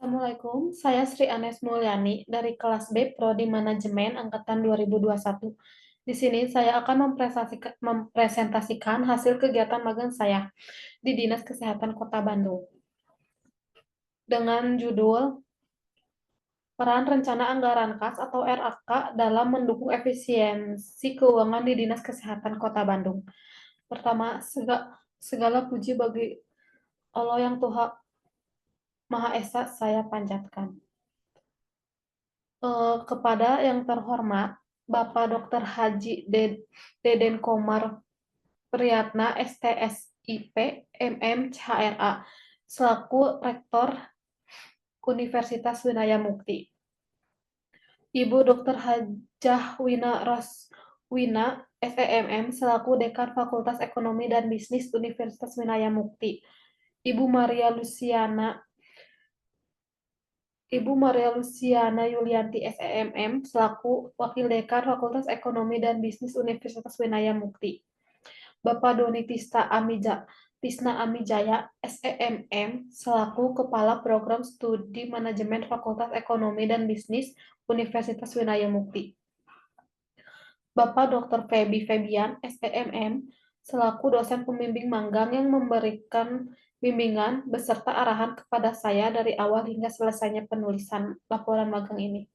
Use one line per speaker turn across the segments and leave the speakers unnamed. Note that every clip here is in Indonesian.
Assalamualaikum, saya Sri Anes Mulyani dari kelas B Prodi Manajemen Angkatan 2021. Di sini saya akan mempresentasikan hasil kegiatan magang saya di Dinas Kesehatan Kota Bandung dengan judul Peran Rencana Anggaran Kas atau RAK dalam mendukung efisiensi keuangan di Dinas Kesehatan Kota Bandung. Pertama, segala puji bagi Allah yang Tuhan Maha Esa saya panjatkan. Kepada yang terhormat Bapak Dr. Haji Deden Komar Priyatna, STSIP, MM, CHRA, selaku Rektor Universitas Winaya Mukti. Ibu Dr. Hajah Wina Roswina, SEMM, selaku Dekan Fakultas Ekonomi dan Bisnis Universitas Winaya Mukti. Ibu Maria Luciana Yulianti, SEMM, selaku Wakil Dekan Fakultas Ekonomi dan Bisnis Universitas Winaya Mukti. Bapak Doni Tisna Amijaya, SEMM, selaku Kepala Program Studi Manajemen Fakultas Ekonomi dan Bisnis Universitas Winaya Mukti. Bapak Dr. Feby Febian, SEMM, selaku dosen pembimbing magang yang memberikan bimbingan beserta arahan kepada saya dari awal hingga selesainya penulisan laporan magang ini.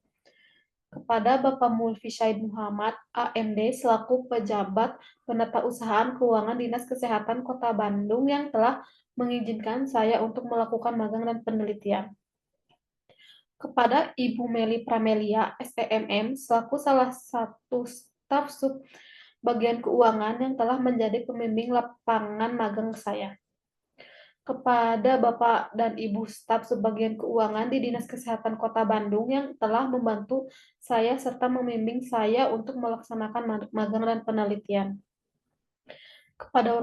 Kepada Bapak Mulfi Syahid Muhammad, AMD, selaku pejabat penatausahaan keuangan Dinas Kesehatan Kota Bandung yang telah mengizinkan saya untuk melakukan magang dan penelitian. Kepada Ibu Meli Pramelia, SEMM, selaku salah satu staf sub bagian keuangan yang telah menjadi pembimbing lapangan magang saya. Kepada Bapak dan Ibu staf Subbagian Keuangan di Dinas Kesehatan Kota Bandung yang telah membantu saya serta membimbing saya untuk melaksanakan magang dan penelitian. Kepada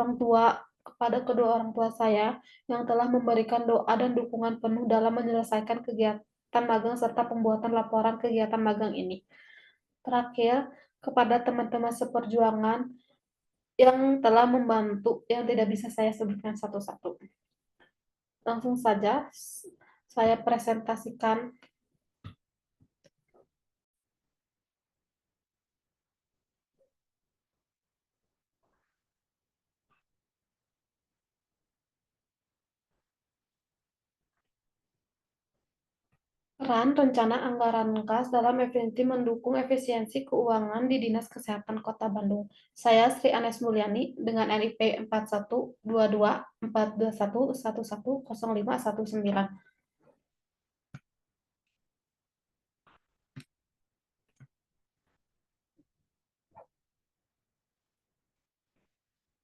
kedua orang tua saya yang telah memberikan doa dan dukungan penuh dalam menyelesaikan kegiatan magang serta pembuatan laporan kegiatan magang ini. Terakhir, kepada teman-teman seperjuangan yang telah membantu yang tidak bisa saya sebutkan satu-satu. Langsung saja saya presentasikan peran rencana anggaran kas dalam mendukung efisiensi keuangan di Dinas Kesehatan Kota Bandung. Saya Sri Anes Mulyani dengan NIP 412241110519.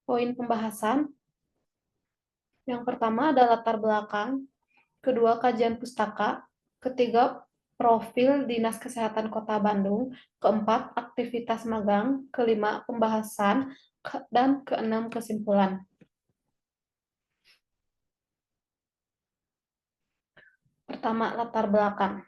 Poin pembahasan yang pertama adalah latar belakang, kedua kajian pustaka, ketiga profil Dinas Kesehatan Kota Bandung, keempat aktivitas magang, kelima pembahasan, dan keenam kesimpulan. Pertama, latar belakang.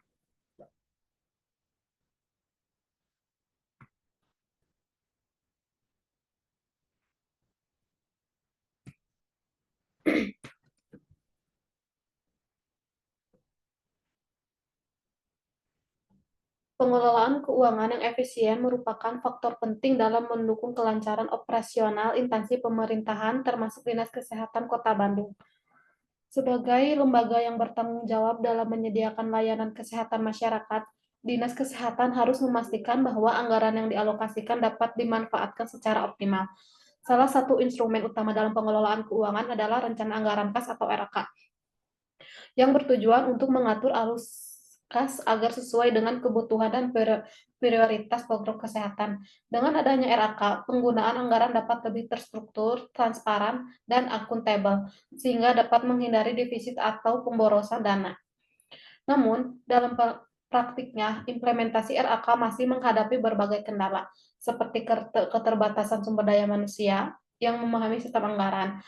Pengelolaan keuangan yang efisien merupakan faktor penting dalam mendukung kelancaran operasional instansi pemerintahan termasuk Dinas Kesehatan Kota Bandung. Sebagai lembaga yang bertanggung jawab dalam menyediakan layanan kesehatan masyarakat, Dinas Kesehatan harus memastikan bahwa anggaran yang dialokasikan dapat dimanfaatkan secara optimal. Salah satu instrumen utama dalam pengelolaan keuangan adalah Rencana Anggaran Kas atau RAK, yang bertujuan untuk mengatur arus kas agar sesuai dengan kebutuhan dan prioritas program kesehatan. Dengan adanya RAK, penggunaan anggaran dapat lebih terstruktur, transparan, dan akuntabel, sehingga dapat menghindari defisit atau pemborosan dana. Namun, dalam praktiknya, implementasi RAK masih menghadapi berbagai kendala, seperti keterbatasan sumber daya manusia yang memahami sistem anggaran,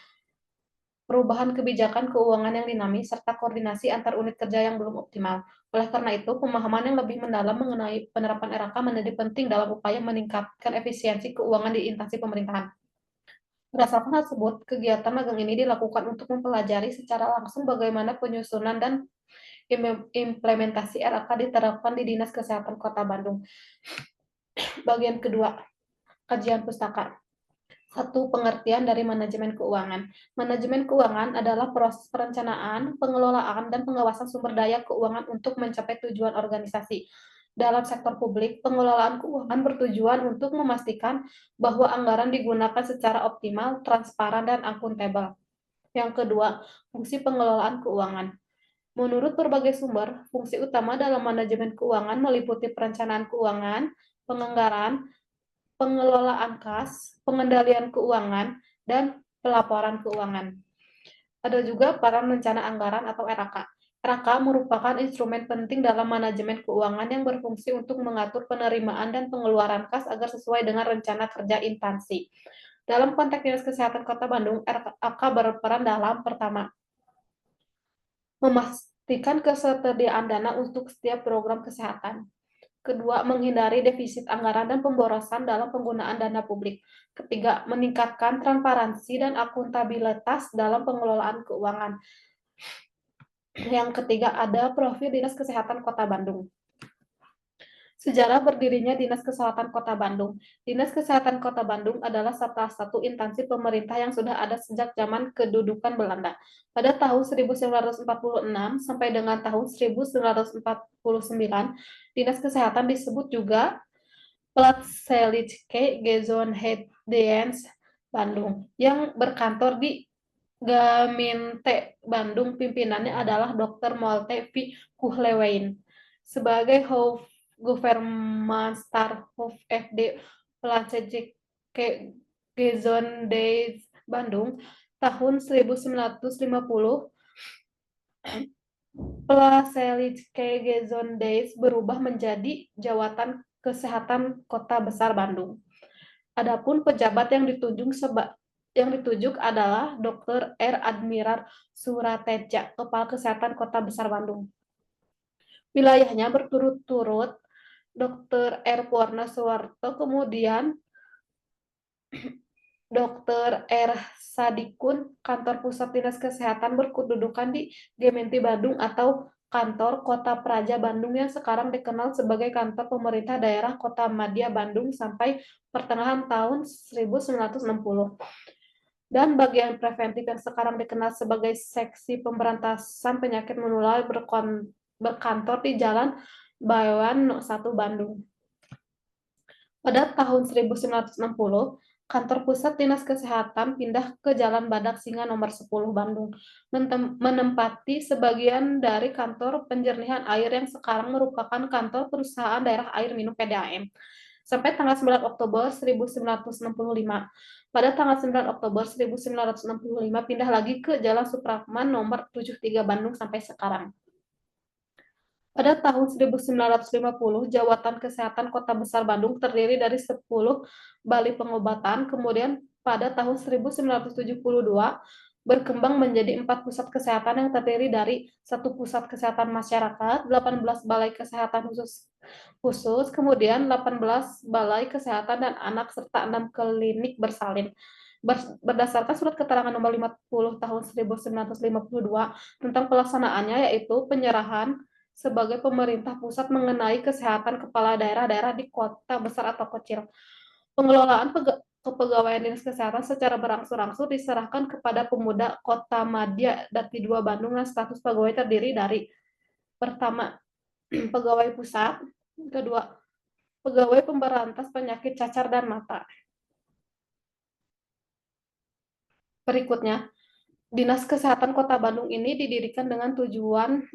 perubahan kebijakan keuangan yang dinamis, serta koordinasi antar unit kerja yang belum optimal. Oleh karena itu, pemahaman yang lebih mendalam mengenai penerapan RAK menjadi penting dalam upaya meningkatkan efisiensi keuangan di instansi pemerintahan. Berdasarkan hal tersebut, kegiatan magang ini dilakukan untuk mempelajari secara langsung bagaimana penyusunan dan implementasi RAK diterapkan di Dinas Kesehatan Kota Bandung. Bagian kedua, kajian pustaka. 1. Pengertian dari manajemen keuangan. Manajemen keuangan adalah proses perencanaan, pengelolaan, dan pengawasan sumber daya keuangan untuk mencapai tujuan organisasi. Dalam sektor publik, pengelolaan keuangan bertujuan untuk memastikan bahwa anggaran digunakan secara optimal, transparan, dan akuntabel. Yang kedua, fungsi pengelolaan keuangan. Menurut berbagai sumber, fungsi utama dalam manajemen keuangan meliputi perencanaan keuangan, penganggaran, pengelolaan kas, pengendalian keuangan, dan pelaporan keuangan. Ada juga peran rencana anggaran atau RAK. RAK merupakan instrumen penting dalam manajemen keuangan yang berfungsi untuk mengatur penerimaan dan pengeluaran kas agar sesuai dengan rencana kerja instansi. Dalam konteks Dinas Kesehatan Kota Bandung, RAK berperan dalam pertama, memastikan ketersediaan dana untuk setiap program kesehatan. Kedua, menghindari defisit anggaran dan pemborosan dalam penggunaan dana publik. Ketiga, meningkatkan transparansi dan akuntabilitas dalam pengelolaan keuangan. Yang ketiga, ada profil Dinas Kesehatan Kota Bandung. Sejarah berdirinya Dinas Kesehatan Kota Bandung. Dinas Kesehatan Kota Bandung adalah salah satu instansi pemerintah yang sudah ada sejak zaman kedudukan Belanda. Pada tahun 1946 sampai dengan tahun 1949, Dinas Kesehatan disebut juga Plaatselijke Gezondheidsdienst Bandung, yang berkantor di Gemeente Bandung. Pimpinannya adalah Dr. Molte V. Kuhlewein. Sebagai Gouvernementsstaf FD Plaatselijke Gezondheidsdienst Bandung tahun 1950, Plaatselijke Gezondheidsdienst berubah menjadi Jawatan Kesehatan Kota Besar Bandung. Adapun pejabat yang ditunjuk adalah Dr. R. Admiral Surateja, Kepala Kesehatan Kota Besar Bandung. Wilayahnya berturut-turut Dr. R. Purna Suwarto, kemudian Dr. R. Sadikun. Kantor pusat Dinas Kesehatan berkedudukan di Gemeente Bandung atau Kantor Kota Praja Bandung yang sekarang dikenal sebagai Kantor Pemerintah Daerah Kota Madya Bandung sampai pertengahan tahun 1960. Dan bagian preventif yang sekarang dikenal sebagai Seksi Pemberantasan Penyakit Menular berkantor di Jalan Bawan 1 Bandung. Pada tahun 1960, kantor pusat Dinas Kesehatan pindah ke Jalan Badak Singa nomor 10 Bandung, menempati sebagian dari kantor penjernihan air yang sekarang merupakan kantor perusahaan daerah air minum PDAM. Sampai tanggal 9 Oktober 1965. Pada tanggal 9 Oktober 1965 pindah lagi ke Jalan Supratman nomor 73 Bandung sampai sekarang. Pada tahun 1950, Jawatan Kesehatan Kota Besar Bandung terdiri dari 10 balai pengobatan, kemudian pada tahun 1972 berkembang menjadi 4 pusat kesehatan yang terdiri dari 1 pusat kesehatan masyarakat, 18 balai kesehatan khusus, kemudian 18 balai kesehatan dan anak, serta 6 klinik bersalin. Berdasarkan Surat Keterangan Nomor 50 Tahun 1952 tentang pelaksanaannya, yaitu penyerahan sebagai pemerintah pusat mengenai kesehatan kepala daerah-daerah di kota besar atau kecil. Pengelolaan kepegawaian Dinas Kesehatan secara berangsur-angsur diserahkan kepada Pemuda Kota Madya Dati 2 Bandung, dan status pegawai terdiri dari pertama, pegawai pusat, kedua, pegawai pemberantas penyakit cacar dan mata. Berikutnya, Dinas Kesehatan Kota Bandung ini didirikan dengan tujuan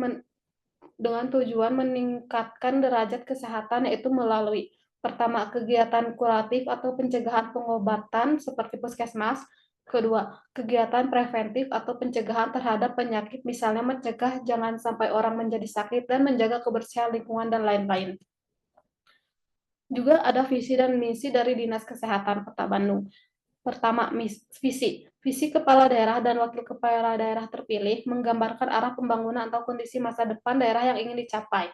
meningkatkan derajat kesehatan, yaitu melalui pertama, kegiatan kuratif atau pencegahan pengobatan seperti puskesmas. Kedua, kegiatan preventif atau pencegahan terhadap penyakit, misalnya mencegah jangan sampai orang menjadi sakit dan menjaga kebersihan lingkungan dan lain-lain. Juga ada visi dan misi dari Dinas Kesehatan Kota Bandung. Pertama, visi kepala daerah dan wakil kepala daerah terpilih menggambarkan arah pembangunan atau kondisi masa depan daerah yang ingin dicapai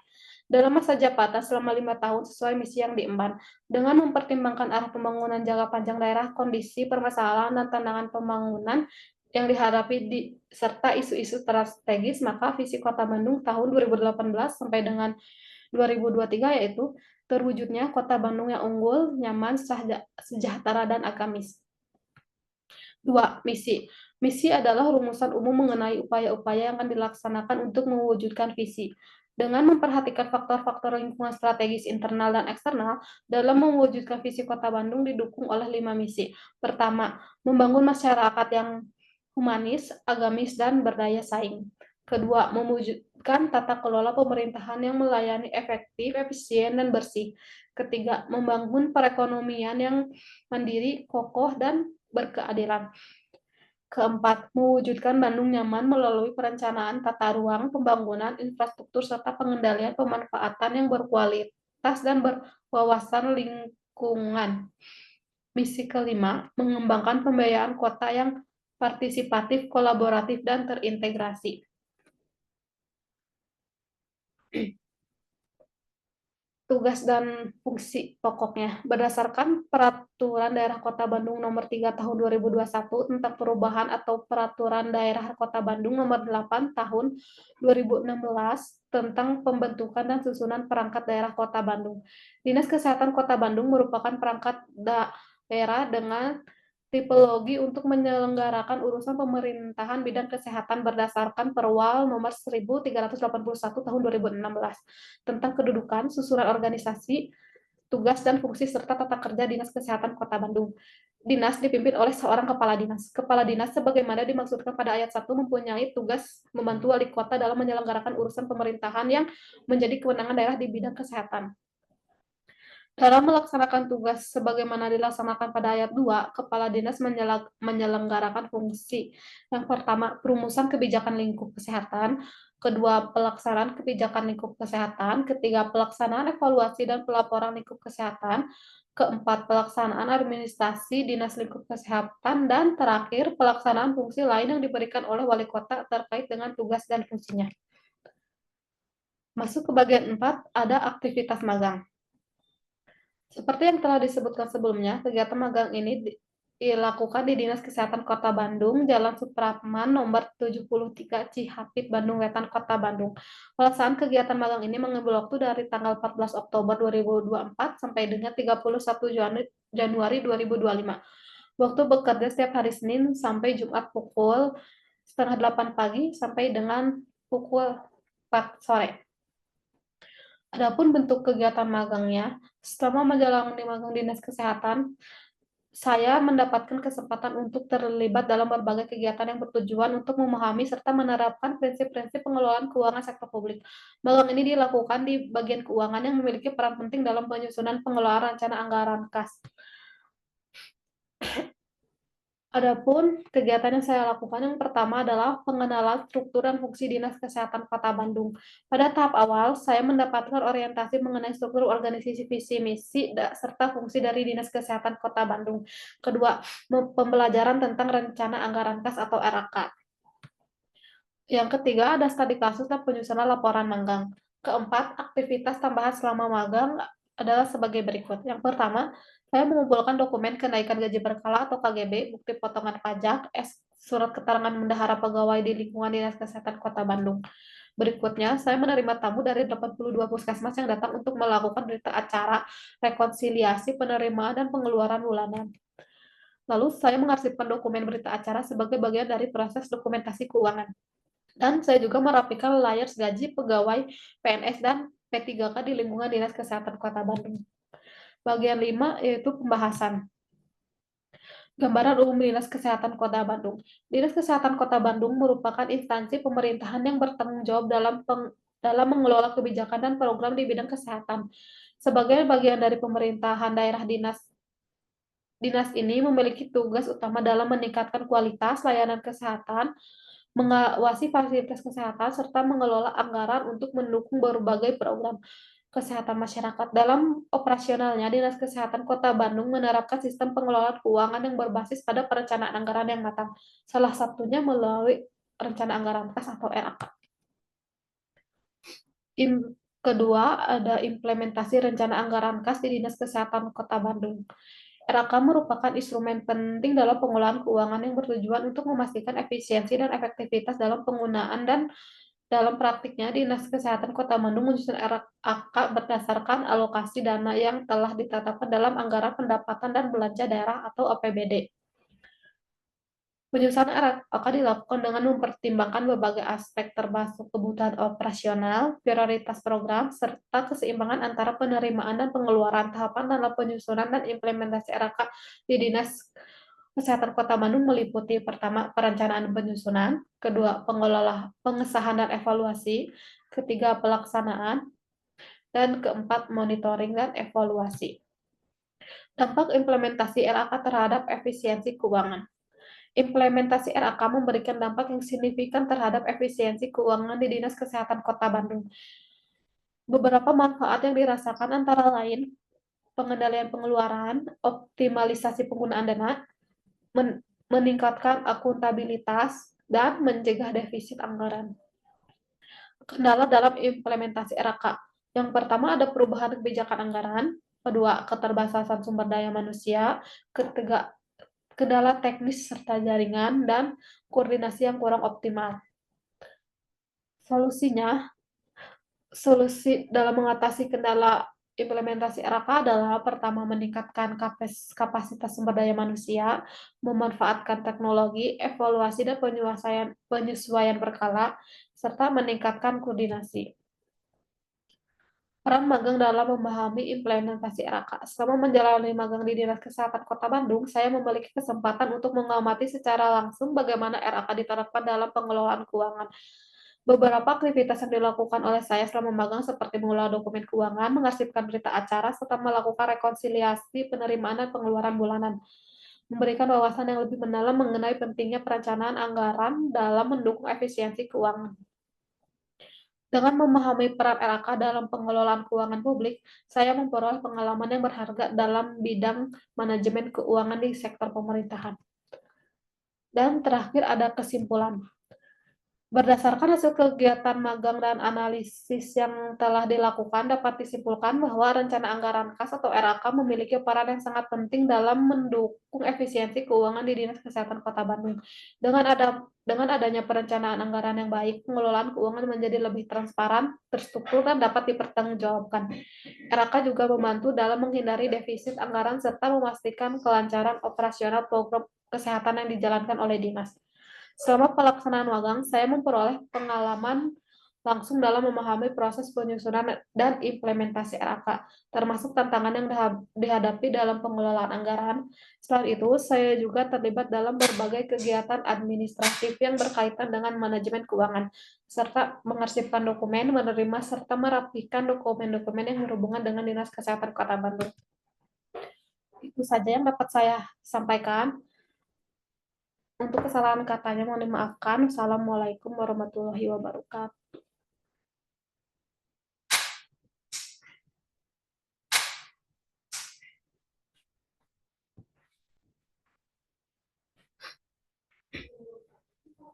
dalam masa jabatan selama 5 tahun sesuai misi yang diemban, dengan mempertimbangkan arah pembangunan jangka panjang daerah, kondisi permasalahan dan tantangan pembangunan yang dihadapi serta isu-isu strategis, maka visi Kota Bandung tahun 2018 sampai dengan 2023 yaitu terwujudnya Kota Bandung yang unggul, nyaman, sejahtera, dan agamis. 2. Misi. Misi adalah rumusan umum mengenai upaya-upaya yang akan dilaksanakan untuk mewujudkan visi. Dengan memperhatikan faktor-faktor lingkungan strategis internal dan eksternal, dalam mewujudkan visi Kota Bandung didukung oleh 5 misi. Pertama, membangun masyarakat yang humanis, agamis, dan berdaya saing. Kedua, mewujudkan tata kelola pemerintahan yang melayani efektif, efisien, dan bersih. Ketiga, membangun perekonomian yang mandiri, kokoh, dan berkeadilan. Keempat, mewujudkan Bandung nyaman melalui perencanaan tata ruang, pembangunan infrastruktur, serta pengendalian pemanfaatan yang berkualitas dan berwawasan lingkungan. Misi kelima, mengembangkan pembiayaan kota yang partisipatif, kolaboratif, dan terintegrasi. Tugas dan fungsi pokoknya. Berdasarkan Peraturan Daerah Kota Bandung Nomor 3 Tahun 2021 tentang perubahan atau Peraturan Daerah Kota Bandung Nomor 8 Tahun 2016 tentang pembentukan dan susunan perangkat daerah Kota Bandung. Dinas Kesehatan Kota Bandung merupakan perangkat daerah dengan tipologi untuk menyelenggarakan urusan pemerintahan bidang kesehatan berdasarkan Perwal Nomor 1381 Tahun 2016 tentang kedudukan, susunan organisasi, tugas dan fungsi serta tata kerja Dinas Kesehatan Kota Bandung. Dinas dipimpin oleh seorang kepala dinas. Kepala dinas sebagaimana dimaksudkan pada ayat 1 mempunyai tugas membantu wali kota dalam menyelenggarakan urusan pemerintahan yang menjadi kewenangan daerah di bidang kesehatan. Dalam melaksanakan tugas sebagaimana dilaksanakan pada ayat 2, Kepala Dinas menyelenggarakan fungsi. Yang pertama, perumusan kebijakan lingkup kesehatan. Kedua, pelaksanaan kebijakan lingkup kesehatan. Ketiga, pelaksanaan evaluasi dan pelaporan lingkup kesehatan. Keempat, pelaksanaan administrasi Dinas Lingkup Kesehatan. Dan terakhir, pelaksanaan fungsi lain yang diberikan oleh wali kota terkait dengan tugas dan fungsinya. Masuk ke bagian 4, ada aktivitas magang. Seperti yang telah disebutkan sebelumnya, kegiatan magang ini dilakukan di Dinas Kesehatan Kota Bandung, Jalan Suprapman nomor 73 Cihapit, Bandung Wetan, Kota Bandung. Pelaksanaan kegiatan magang ini mengambil waktu dari tanggal 14 Oktober 2024 sampai dengan 31 Januari 2025. Waktu bekerja setiap hari Senin sampai Jumat pukul setengah 8 pagi sampai dengan pukul 4 sore. Adapun bentuk kegiatan magangnya, selama menjalani magang Dinas Kesehatan, saya mendapatkan kesempatan untuk terlibat dalam berbagai kegiatan yang bertujuan untuk memahami serta menerapkan prinsip-prinsip pengelolaan keuangan sektor publik. Magang ini dilakukan di bagian keuangan yang memiliki peran penting dalam penyusunan pengelolaan rencana anggaran kas. Adapun kegiatan yang saya lakukan yang pertama adalah pengenalan struktur dan fungsi Dinas Kesehatan Kota Bandung. Pada tahap awal, saya mendapatkan orientasi mengenai struktur organisasi visi misi serta fungsi dari Dinas Kesehatan Kota Bandung. Kedua, pembelajaran tentang rencana anggaran kas atau RAK. Yang ketiga, ada studi kasus dan penyusunan laporan magang. Keempat, aktivitas tambahan selama magang adalah sebagai berikut. Yang pertama, saya mengumpulkan dokumen kenaikan gaji berkala atau KGB, bukti potongan pajak, surat keterangan bendahara pegawai di lingkungan Dinas Kesehatan Kota Bandung. Berikutnya, saya menerima tamu dari 82 puskesmas yang datang untuk melakukan berita acara, rekonsiliasi, penerimaan, dan pengeluaran bulanan. Lalu, saya mengarsipkan dokumen berita acara sebagai bagian dari proses dokumentasi keuangan. Dan saya juga merapikan layers gaji pegawai PNS dan P3K di lingkungan Dinas Kesehatan Kota Bandung. Bagian 5 yaitu pembahasan. Gambaran umum Dinas Kesehatan Kota Bandung. Dinas Kesehatan Kota Bandung merupakan instansi pemerintahan yang bertanggung jawab dalam mengelola kebijakan dan program di bidang kesehatan. Sebagai bagian dari pemerintahan daerah, dinas ini memiliki tugas utama dalam meningkatkan kualitas layanan kesehatan, mengawasi fasilitas kesehatan, serta mengelola anggaran untuk mendukung berbagai program kesehatan masyarakat. Dalam operasionalnya, Dinas Kesehatan Kota Bandung menerapkan sistem pengelolaan keuangan yang berbasis pada perencanaan anggaran yang matang, salah satunya melalui rencana anggaran kas atau RAK. Kedua, ada implementasi rencana anggaran kas di Dinas Kesehatan Kota Bandung. RAK merupakan instrumen penting dalam pengelolaan keuangan yang bertujuan untuk memastikan efisiensi dan efektivitas dalam penggunaan dan dalam praktiknya, Dinas Kesehatan Kota Bandung menyusun RAK berdasarkan alokasi dana yang telah ditetapkan dalam anggaran pendapatan dan belanja daerah atau APBD. Penyusunan RAK dilakukan dengan mempertimbangkan berbagai aspek termasuk kebutuhan operasional, prioritas program, serta keseimbangan antara penerimaan dan pengeluaran. Tahapan dalam penyusunan dan implementasi RAK di Dinas Kesehatan Kota Bandung meliputi pertama, perencanaan penyusunan, kedua, pengesahan dan evaluasi, ketiga, pelaksanaan, dan keempat, monitoring dan evaluasi. Dampak implementasi RAK terhadap efisiensi keuangan. Implementasi RAK memberikan dampak yang signifikan terhadap efisiensi keuangan di Dinas Kesehatan Kota Bandung. Beberapa manfaat yang dirasakan antara lain pengendalian pengeluaran, optimalisasi penggunaan dana, meningkatkan akuntabilitas, dan mencegah defisit anggaran. Kendala dalam implementasi RAK. Yang pertama ada perubahan kebijakan anggaran, kedua keterbatasan sumber daya manusia, ketiga kendala teknis serta jaringan, dan koordinasi yang kurang optimal. Solusi dalam mengatasi kendala implementasi RAK adalah pertama meningkatkan kapasitas sumber daya manusia, memanfaatkan teknologi, evaluasi dan penyesuaian berkala, serta meningkatkan koordinasi. Peran magang dalam memahami implementasi RAK. Selama menjalani magang di Dinas Kesehatan Kota Bandung, saya memiliki kesempatan untuk mengamati secara langsung bagaimana RAK diterapkan dalam pengelolaan keuangan. Beberapa aktivitas yang dilakukan oleh saya selama magang seperti mengolah dokumen keuangan, mengarsipkan berita acara, serta melakukan rekonsiliasi penerimaan dan pengeluaran bulanan. Memberikan wawasan yang lebih mendalam mengenai pentingnya perencanaan anggaran dalam mendukung efisiensi keuangan. Dengan memahami peran RAK dalam pengelolaan keuangan publik, saya memperoleh pengalaman yang berharga dalam bidang manajemen keuangan di sektor pemerintahan. Dan terakhir ada kesimpulan. Berdasarkan hasil kegiatan magang dan analisis yang telah dilakukan, dapat disimpulkan bahwa rencana anggaran kas atau RAK memiliki peran yang sangat penting dalam mendukung efisiensi keuangan di Dinas Kesehatan Kota Bandung. Dengan adanya perencanaan anggaran yang baik, pengelolaan keuangan menjadi lebih transparan, terstruktur, dan dapat dipertanggungjawabkan. RAK juga membantu dalam menghindari defisit anggaran serta memastikan kelancaran operasional program kesehatan yang dijalankan oleh dinas. Selama pelaksanaan magang, saya memperoleh pengalaman langsung dalam memahami proses penyusunan dan implementasi RAK, termasuk tantangan yang dihadapi dalam pengelolaan anggaran. Selain itu, saya juga terlibat dalam berbagai kegiatan administratif yang berkaitan dengan manajemen keuangan, serta mengarsipkan dokumen, menerima, serta merapikan dokumen-dokumen yang berhubungan dengan Dinas Kesehatan Kota Bandung. Itu saja yang dapat saya sampaikan. Untuk kesalahan katanya mohon dimaafkan. Wassalamualaikum warahmatullahi wabarakatuh.